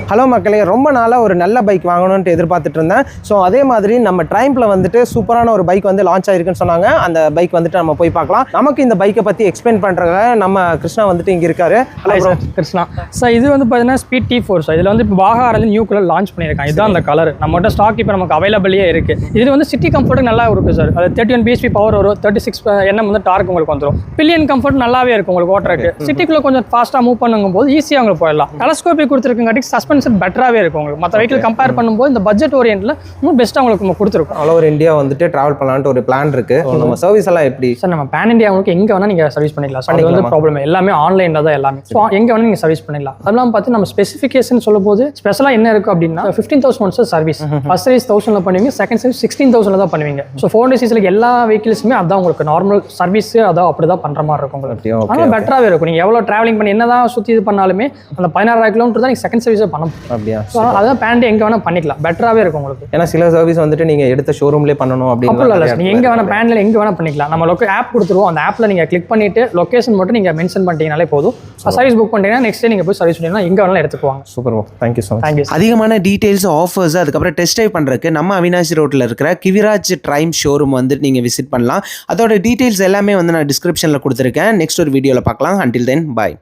Hello மக்களே, ரொம்ப நாளாக ஒரு நல்ல பைக் வாங்கணும்னு எதிர்பார்த்துட்டு இருந்தேன். ஸோ அதே மாதிரி நம்ம ட்ரைம்பில் வந்துட்டு சூப்பரான ஒரு பைக் வந்து லான்ச் ஆயிருக்குன்னு சொன்னாங்க. அந்த பைக் வந்துட்டு நம்ம போய் பார்க்கலாம். நமக்கு இந்த பைக்கை பற்றி எக்ஸ்பிளைன் பண்ணுறாங்க நம்ம கிருஷ்ணா வந்துட்டு இங்கே இருக்காரு. Hello bro. கிருஷ்ணா சார், இது வந்து பார்த்தீங்கன்னா ஸ்பீட் T4 சார். இதில் வந்து இப்போ பாகாரில் நியூ கலர் லான்ச் பண்ணியிருக்காங்க. இதுதான் அந்த கலர் நம்மகிட்ட ஸ்டாக் இப்போ நமக்கு அவைலபிளே இருக்குது. இது வந்து சிட்டி கம்ஃபர்ட் நல்லா இருக்குது சார். அது 31 bhp பவர் வரும், 36 Nm வந்து டார்க் உங்களுக்கு வந்துடும். பில்லியன் கம்ஃபர்ட் நல்லாவே இருக்கும் உங்களுக்கு ஓட்டுறதுக்கு. சிட்டிக்குள்ளே கொஞ்சம் ஃபாஸ்ட்டாக மூவ் பண்ணும் போது ஈஸியாக உங்களுக்கு போயிடலாம். டெலஸ்கோபிக் கொடுத்துருக்கங்காட்டி சஸ்பென்ஷன் பெட்டராகவே இருக்கும் உங்களுக்கு. மற்ற வெஹிக்கிள் கம்பேர் பண்ணும்போது இந்த பட்ஜெட் ஓரியன்ட்ல இன்னும் பெஸ்ட்டாக உங்களுக்கு கொடுத்துருக்கும். ஆல் ஓவர் இந்தியா வந்துட்டு ட்ராவல் பண்ணலான்ட்டு ஒரு பிளான் இருக்கு. நம்ம சர்வீஸ் எல்லாம் எப்படி சார்? நம்ம பேன் இந்தியா உங்களுக்கு எங்கே வேணால் நீங்கள் சர்வீஸ் பண்ணிக்கலாம். அது வந்து ப்ராப்ளம் எல்லாமே ஆன்லைனில் தான் எல்லாமே. ஸோ எங்கே வேணால் நீங்கள் சர்வீஸ் பண்ணிடலாம். அதெல்லாம் பார்த்து நம்ம ஸ்பெசிஃபிகேஷன் சொல்லும் போது ஸ்பெஷலாக என்ன இருக்கும் அப்படின்னா 15,000 சர்வீஸ். ஃபர்ஸ்ட் சர்வீஸ் 1000 பண்ணுவீங்க, செகண்ட் சர்வீஸ் 16,000 தான் பண்ணுவீங்க. ஸோ 400cc எல்லா வெஹிக்கிள்ஸுமே அதான் உங்களுக்கு நார்மல் சர்வீஸ் அதான் அப்படி தான் பண்ணுற மாதிரி இருக்கும் உங்களுக்கு. ஆனால் பெட்டராகவே இருக்கும். நீங்கள் எவ்வளோ ட்ராவலிங் பண்ணி என்ன தான் சுற்றி இது பண்ணாலுமே அந்த 16,000 கிலோமீட்டர் தான் நீங்கள் செகண்ட் சர்வீஸை பண்ண அப்படியா? அதான் பேன் எங்கே வேணால் பண்ணிக்கலாம். பெட்டராகவே இருக்கும் உங்களுக்கு. ஏன்னா சில சர்வீஸ் வந்துட்டு நீங்கள் எடுத்த ஷோரூம்லேயே பண்ணணும் அப்படின்னு இல்லை. நீங்கள் எங்கே வேணால் பேனில் எங்கே வேணால் பண்ணிக்கலாம். நம்ம ஆப் கொடுத்துருவோம். அந்த ஆப்பில் நீங்கள் கிளிக் பண்ணிட்டு லொக்கேஷன் மட்டும் நீங்கள் மென்ஷன் பண்ணிட்டீங்கனாலே போதும். சர்வீஸ் புக் பண்ணிட்டீங்கன்னா நெக்ஸ்ட் டே நீங்கள் போய் சர்வீஸ் பண்ணிங்கன்னா எங்கே வேணாலும் எடுத்துக்குவாங்க. Super, thank you so much. Thank you. அதிகமான டீடைல்ஸ், ஆஃபர்ஸ், அதுக்கப்புறம் டெஸ்ட் ட்ரைவ் பண்ணுறதுக்கு நம்ம அவினாசி ரோட்டில் இருக்கிற கிவிராஜ் ட்ரைம் ஷோரூம் வந்து நீங்கள் விசிட் பண்ணலாம். அதோட டீடைல்ஸ் எல்லாமே வந்து நான் டிஸ்கிரிப்ஷனில் கொடுத்துருக்கேன். நெக்ஸ்ட் ஒரு வீடியோவில் பார்க்கலாம். அன்டில் தென் பாய்.